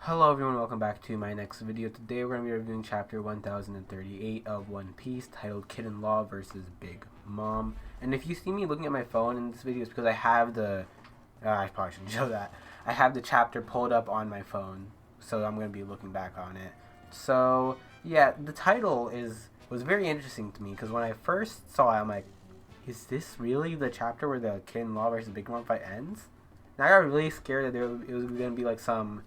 Hello everyone, welcome back to my next video. Today we're going to be reviewing chapter 1038 of One Piece, titled Kid in Law versus Big Mom. And if you see me looking at my phone in this video, it's because I have the... I probably shouldn't show that. I have the chapter pulled up on my phone, so I'm going to be looking back on it. So, yeah, the title was very interesting to me, because when I first saw it, I'm like, is this really the chapter where the Kid in Law versus Big Mom fight ends? And I got really scared that it was going to be like some...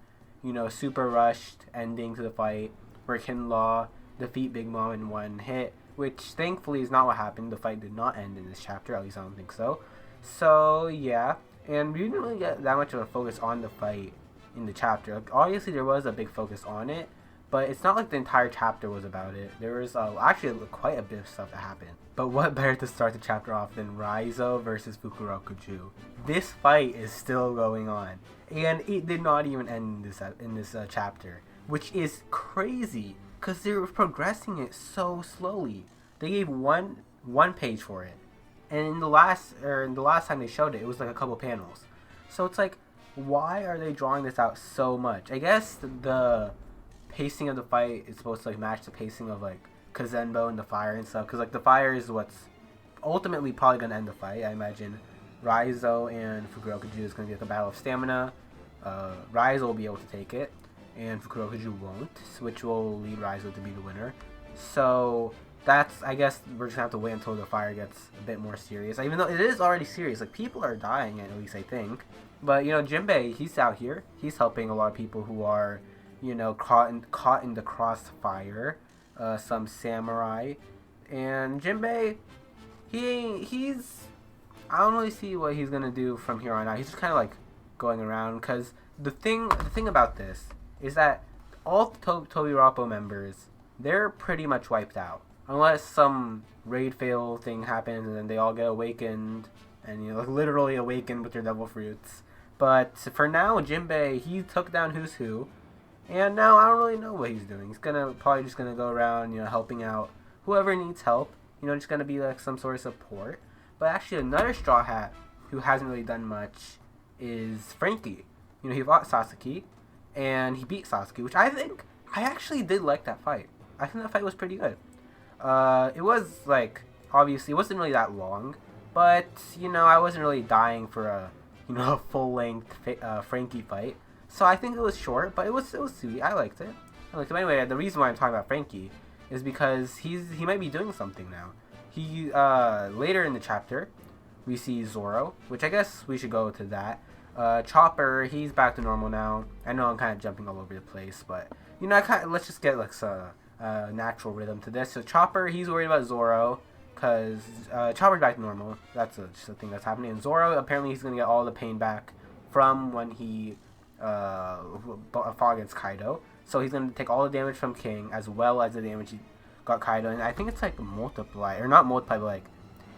super rushed ending to the fight where Law defeat Big Mom in one hit, which thankfully is not what happened. The fight did not end in this chapter, at least I don't think so. So, yeah, and we didn't really get that much of a focus on the fight in the chapter. Like, obviously, there was a big focus on it, but it's not like the entire chapter was about it. There was actually quite a bit of stuff that happened. But what better to start the chapter off than Rhizo versus Fukurokuju? This fight is still going on, and it did not even end in this chapter, which is crazy because they were progressing it so slowly. They gave one page for it, and in the last time they showed it, it was like a couple panels. So it's like, why are they drawing this out so much? I guess the pacing of the fight is supposed to like match the pacing of like Kazenbo and the fire and stuff, because like the fire is what's ultimately probably gonna end the fight. I imagine Rhizo and Fukurokuju is gonna be like a battle of stamina. Rhizo will be able to take it, and Fukurokuju won't, which will lead Rhizo to be the winner. So that's, I guess we're just gonna have to wait until the fire gets a bit more serious. Even though it is already serious, like people are dying at least I think. But Jinbei, he's out here. He's helping a lot of people who are caught in the crossfire. Some samurai, and Jinbei, he's I don't really see what he's gonna do from here on out. He's just kind of like going around, because the thing about this is that all the Tobirapo members, they're pretty much wiped out unless some raid fail thing happens and then they all get awakened and like literally awakened with their devil fruits. But for now, Jinbei, he took down who's who. And now I don't really know what he's doing. He's probably just gonna go around, helping out whoever needs help. Just gonna be like some sort of support. But actually, another Straw Hat who hasn't really done much is Frankie. He fought Sasuke, and he beat Sasuke, which I actually did like that fight. I think that fight was pretty good. It was like, obviously, it wasn't really that long, but I wasn't really dying for a full length Frankie fight. So I think it was short, but it was sweet. I liked it. But anyway, the reason why I'm talking about Frankie is because he might be doing something now. He later in the chapter, we see Zoro, which I guess we should go to that. Chopper, he's back to normal now. I know I'm kind of jumping all over the place, but let's just get like a natural rhythm to this. So Chopper, he's worried about Zoro because Chopper's back to normal. That's just a thing that's happening. And Zoro, apparently, he's gonna get all the pain back from when he fought against Kaido. So he's going to take all the damage from King as well as the damage he got Kaido. And I think it's like multiply, or not multiply, but like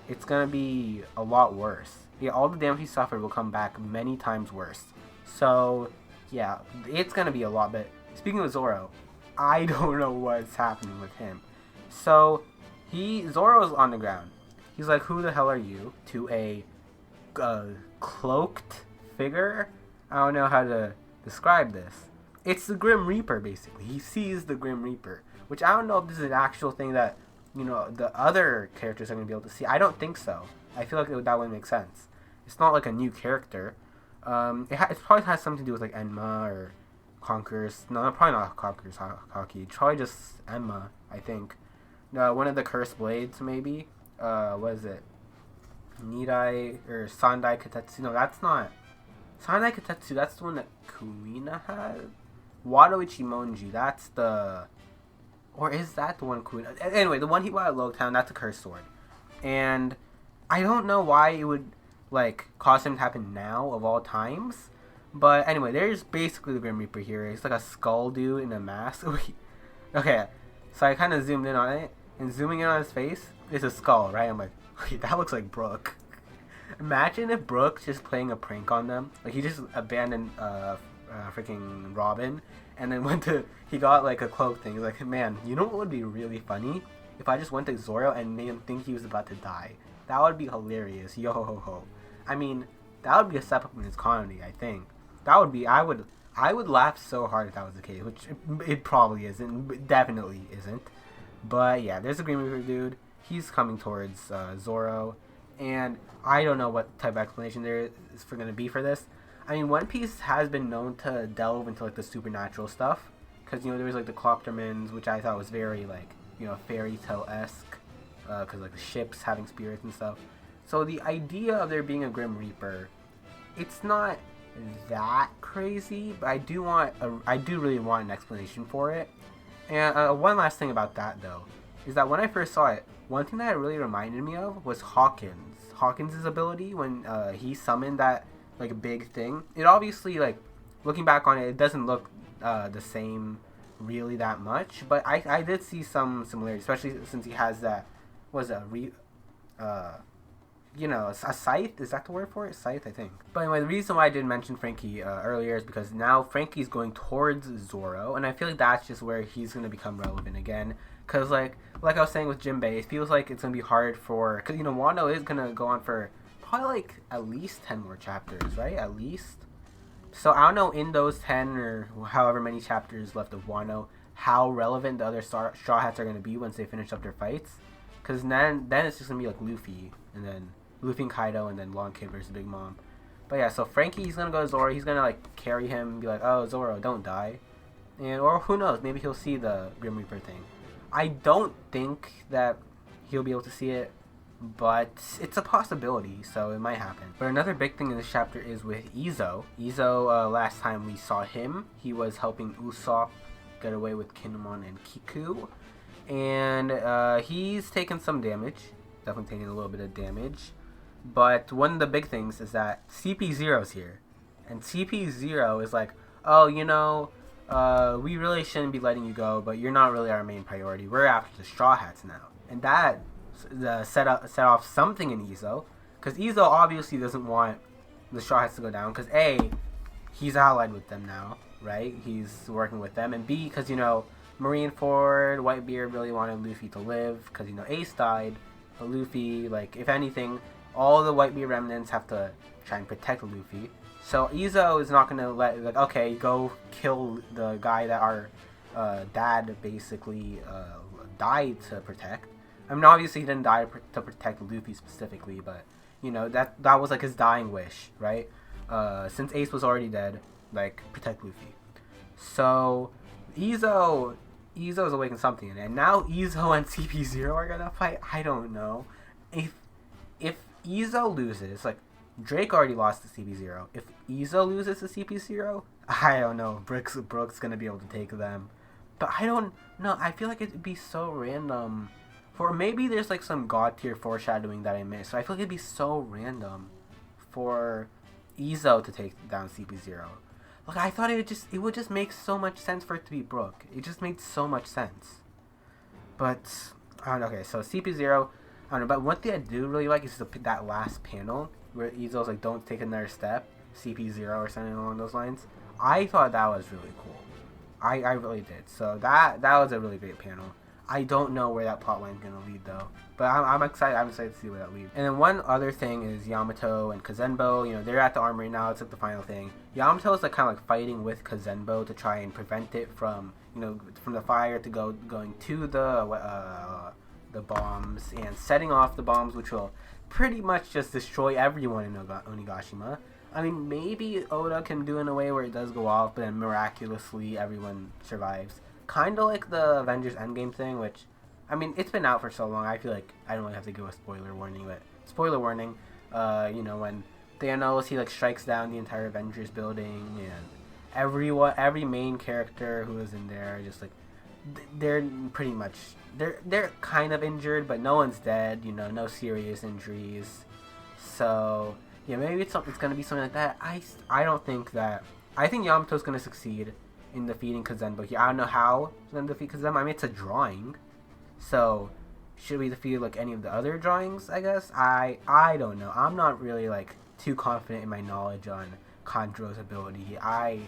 it's going to be a lot worse. Yeah, all the damage he suffered will come back many times worse. So yeah, it's going to be a lot. But speaking of Zoro, I don't know what's happening with him. So Zoro's on the ground. He's like, who the hell are you? To a cloaked figure. I don't know how to describe this. It's the Grim Reaper, basically. He sees the Grim Reaper, which I don't know if this is an actual thing that, the other characters are going to be able to see. I don't think so. I feel like that wouldn't make sense. It's not like a new character. It probably has something to do with like Enma or Conqueror's. No, probably not Conqueror's Hockey. It's probably just Enma, I think. One of the Cursed Blades, maybe. What is it? Nidai or Sandai Katetsu. No, that's not. Sandai Katetsu, that's the one that Kuina had? Wado Ichimonji, that's the... Or is that the one Kuina... Anyway, the one he bought at Logtown, that's a cursed sword. And I don't know why it would, like, cause him to happen now, of all times. But anyway, there's basically the Grim Reaper here. It's like a skull dude in a mask. Okay, so I kind of zoomed in on it. And zooming in on his face, it's a skull, right? I'm like, wait, that looks like Brook. Imagine if Brook's just playing a prank on them. Like, he just abandoned freaking Robin and then he got like a cloak thing. He's like, man, you know what would be really funny? If I just went to Zoro and made him think he was about to die. That would be hilarious. Yo ho ho ho. I mean, that would be a step up in his comedy, I think. That would be, I I would laugh so hard if that was the case, which it probably isn't. It definitely isn't. But yeah, there's a Green Reaper dude. He's coming towards Zoro, and I don't know what type of explanation there is for going to be for this. I mean, One Piece has been known to delve into like the supernatural stuff, because there was like the Cloptermans, which I thought was very like fairy tale esque, because like the ships having spirits and stuff. So the idea of there being a Grim Reaper, it's not that crazy, but I do really want an explanation for it. And one last thing about that though is that when I first saw it, one thing that it really reminded me of was Hawkins' ability when he summoned that like big thing. It obviously, like, looking back on it, it doesn't look the same really that much, but I did see some similarities, especially since he has that, a scythe. Is that the word for it? Scythe, I think. But anyway, the reason why I did mention Frankie earlier is because now Frankie's going towards Zoro, and I feel like that's just where he's going to become relevant again. Because, like I was saying with Jinbei, it feels like it's going to be hard for... Because, Wano is going to go on for probably, like, at least 10 more chapters, right? At least. So, I don't know, in those 10 or however many chapters left of Wano, how relevant the other Straw Hats are going to be once they finish up their fights. Because then it's just going to be, like, Luffy, and then Luffy and Kaido, and then Long Kid versus Big Mom. But yeah, so Frankie's going to go to Zoro. He's going to, like, carry him and be like, oh, Zoro, don't die. Or who knows, maybe he'll see the Grim Reaper thing. I don't think that he'll be able to see it, but it's a possibility, so it might happen. But another big thing in this chapter is with Rhizo. Rhizo, last time we saw him, he was helping Usopp get away with Kinemon and Kiku. And he's taken some damage, definitely taking a little bit of damage. But one of the big things is that CP0's here. And CP0 is like, oh, we really shouldn't be letting you go, but you're not really our main priority. We're after the Straw Hats now. And that set off something in Rhizo, because Rhizo obviously doesn't want the Straw Hats to go down, because A, he's allied with them now, right? He's working with them, and B, because, Marineford, Whitebeard really wanted Luffy to live, because, Ace died, but Luffy, like, if anything, all the Whitebeard remnants have to try and protect Luffy. So Rhizo is not going to let, like, okay, go kill the guy that our dad basically died to protect. I mean, obviously he didn't die to protect Luffy specifically, but, that was, like, his dying wish, right? Since Ace was already dead, like, protect Luffy. So, Rhizo's awakened something, and now Rhizo and CP0 are gonna fight? I don't know. If Rhizo loses, like, Drake already lost to CP0. If Rhizo loses to CP0, I don't know. Brooks gonna be able to take them. But I don't know. I feel like it'd be so random. For maybe there's like some god tier foreshadowing that I missed. So I feel like it'd be so random for Rhizo to take down CP0. Like, I thought it would just make so much sense for it to be Brook. It just made so much sense. But I don't know. Okay, so CP0, I don't know. But one thing I do really like is that last panel where Rhizo's like, don't take another step, CP0 or something along those lines. I thought that was really cool. I really did. So that was a really great panel. I don't know where that plot line's gonna lead though, but I'm excited. I'm excited to see where that leads. And then one other thing is Yamato and Kazenbo. They're at the armory now. It's like the final thing. Yamato's like kind of like fighting with Kazenbo to try and prevent it from from the fire to going to the bombs and setting off the bombs, which will pretty much just destroy everyone in Onigashima. I mean, maybe Oda can do it in a way where it does go off, but then miraculously everyone survives. Kind of like the Avengers Endgame thing, which, I mean, it's been out for so long, I feel like I don't really have to give a spoiler warning, but spoiler warning, when Thanos, he, like, strikes down the entire Avengers building, and every main character who is in there, just, like, they're pretty much, they're kind of injured, but no one's dead, no serious injuries, so, yeah, maybe it's gonna be something like that. I don't think that, I think Yamato's gonna succeed in defeating Kazenbo here. I don't know how he's going to defeat Kazenbo. I mean, it's a drawing. So, should we defeat, like, any of the other drawings, I guess? I don't know. I'm not really, like, too confident in my knowledge on Kanjuro's ability. I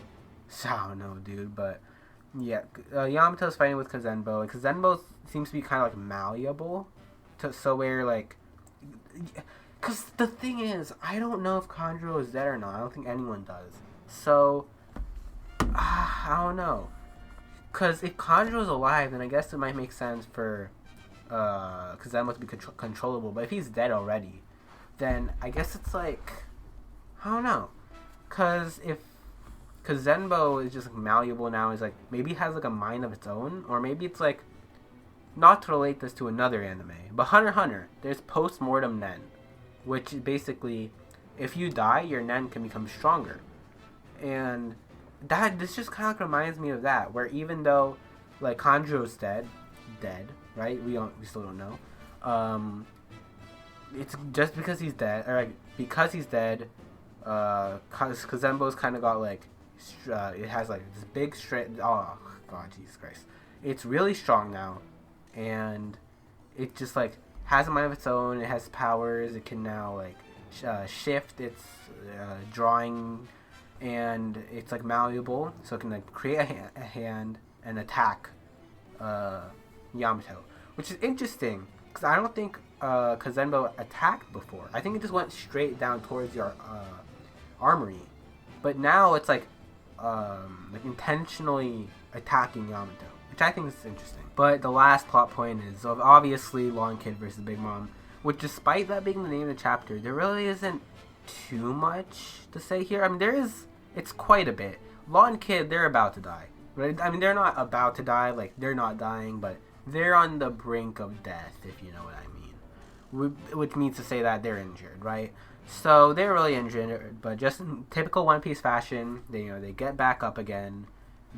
don't know, dude. But, yeah. Yamato's fighting with Kazenbo. And Kazenbo seems to be kind of, like, malleable. So where, like... Because the thing is, I don't know if Kanjuro is dead or not. I don't think anyone does. So... I don't know. Because if Kanjo's alive, then I guess it might make sense for because that must be controllable. But if he's dead already, then I guess it's like, I don't know. Because Zenbo is just like, malleable now, is like, maybe has like a mind of its own, or maybe it's like, not to relate this to another anime, but Hunter x Hunter, there's post-mortem Nen, which basically, if you die, your Nen can become stronger. And this just kind of like reminds me of that, where even though like Kanjo's dead, right? We still don't know. It's just because he's dead, or like, because he's dead. Cause Zenbo's kind of got like, it has like this big straight. Oh God, Jesus Christ! It's really strong now, and it just like has a mind of its own. It has powers. It can now like shift its drawing, and it's like malleable, so it can like create a hand and attack Yamato, which is interesting because I don't think Zenbo attacked before. I think it just went straight down towards your armory, but now it's like intentionally attacking Yamato, which I think is interesting. But the last plot point is obviously Lawn Kid versus Big Mom, which despite that being the name of the chapter, there really isn't too much to say here. I mean, it's quite a bit. Lawn Kid, they're about to die. Right? I mean, they're not about to die, like, they're not dying, but they're on the brink of death, if you know what I mean. Which means to say that they're injured, right? So they're really injured, but just in typical One Piece fashion, they get back up again.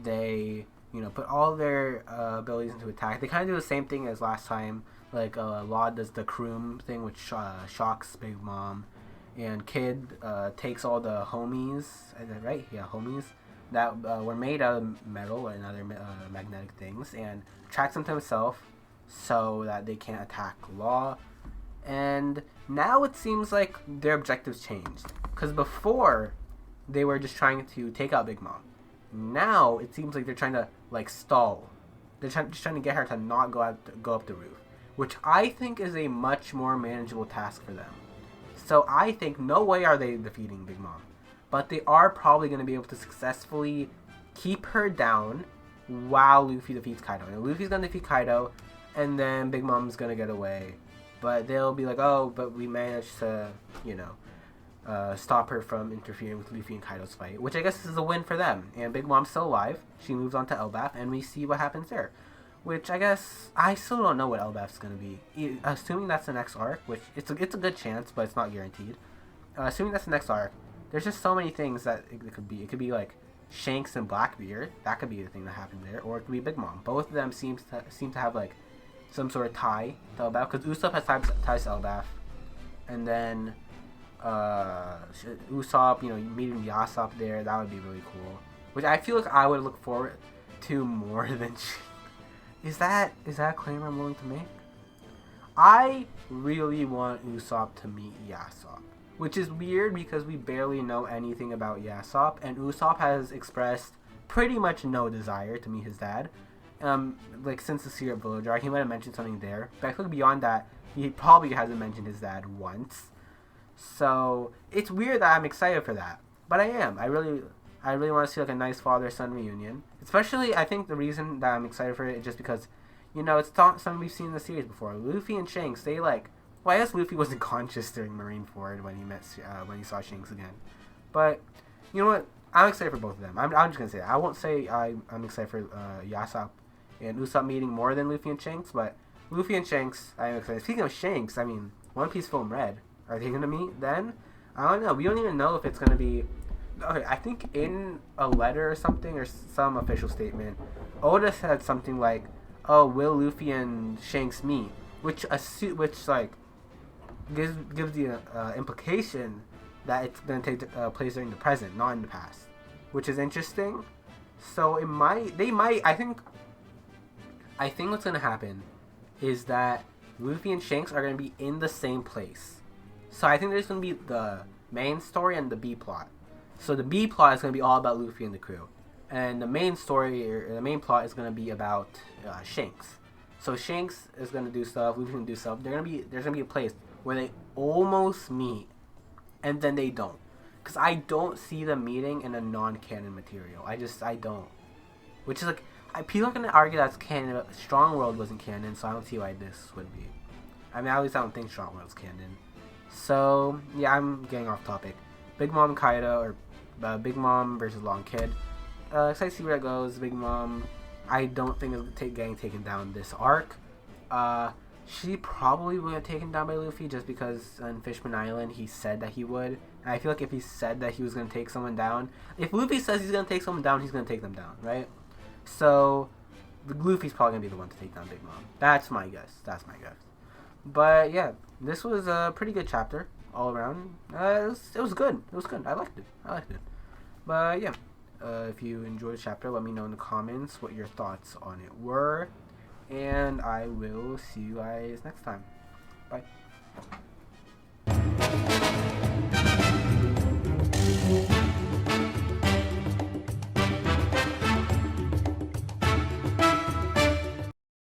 They put all their abilities into attack. They kind of do the same thing as last time. Like Law does the Kroom thing, which shocks Big Mom, and Kid takes all the homies, right? Yeah, homies that were made out of metal and other magnetic things, and attracts them to himself so that they can't attack Law. And now it seems like their objectives changed. Because before, they were just trying to take out Big Mom. Now, it seems like they're trying to, like, stall. They're just trying to get her to not go up the roof. Which I think is a much more manageable task for them. So I think no way are they defeating Big Mom. But they are probably going to be able to successfully keep her down while Luffy defeats Kaido. And Luffy's going to defeat Kaido, and then Big Mom's going to get away. But they'll be like, oh, but we managed to, stop her from interfering with Luffy and Kaido's fight. Which I guess is a win for them. And Big Mom's still alive. She moves on to Elbaf, and we see what happens there. Which I guess, I still don't know what Elbaf's going to be. Assuming that's the next arc, which it's a good chance, but it's not guaranteed. Assuming that's the next arc, there's just so many things that it could be. It could be like Shanks and Blackbeard. That could be the thing that happened there. Or it could be Big Mom. Both of them seem to have like some sort of tie to Elbaf, because Usopp has ties to Elbaf, and then Usopp, meeting Yasop there, that would be really cool. Which I feel like I would look forward to more than. Is that a claim I'm willing to make? I really want Usopp to meet Yasop, which is weird because we barely know anything about Yasop, and Usopp has expressed pretty much no desire to meet his dad. Like since the Syrup Village arc, he might have mentioned something there, but I feel like beyond that, he probably hasn't mentioned his dad once. So it's weird that I'm excited for that, but I am. I really want to see like a nice father-son reunion. Especially, I think the reason that I'm excited for it is just because, it's not something we've seen in the series before. Luffy and Shanks, they like. Well, I guess Luffy wasn't conscious during Marineford when he saw Shanks again, but you know what? I'm excited for both of them. I'm just gonna say that. I won't say I'm excited for Yasop and Usopp meeting more than Luffy and Shanks, but Luffy and Shanks, I'm excited. Speaking of Shanks, I mean, One Piece Film Red, are they gonna meet then? I don't know. We don't even know if it's gonna be. Okay, I think in a letter or something, or some official statement, Oda said something like, "Oh, will Luffy and Shanks meet?" Which like gives the implication that it's gonna take place during the present, not in the past, which is interesting. So they might. I think what's gonna happen is that Luffy and Shanks are gonna be in the same place. So I think there's gonna be the main story and the B plot. So the B plot is gonna be all about Luffy and the crew, and the main story or the main plot is gonna be about Shanks. So Shanks is gonna do stuff, Luffy's gonna do stuff. There's gonna be a place where they almost meet, and then they don't. because I don't see them meeting in a non-canon material. I don't. Which is like, people are gonna argue that's canon. But Strong World wasn't canon, so I don't see why this would be. I mean, at least I don't think Strong World's canon. So yeah, I'm getting off topic. Big Mom Kaido, or Big Mom versus Long Kid. Excited to see where that goes. Big Mom, I don't think is getting taken down this arc. She probably would have taken down by Luffy just because on Fishman Island he said that he would. And I feel like if he said that he was going to take someone down, if Luffy says he's going to take someone down, he's going to take them down, right? So Luffy's probably going to be the one to take down Big Mom. That's my guess. But yeah, this was a pretty good chapter all around. It was good. It was good. I liked it. But yeah, if you enjoyed the chapter, let me know in the comments what your thoughts on it were. And I will see you guys next time. Bye.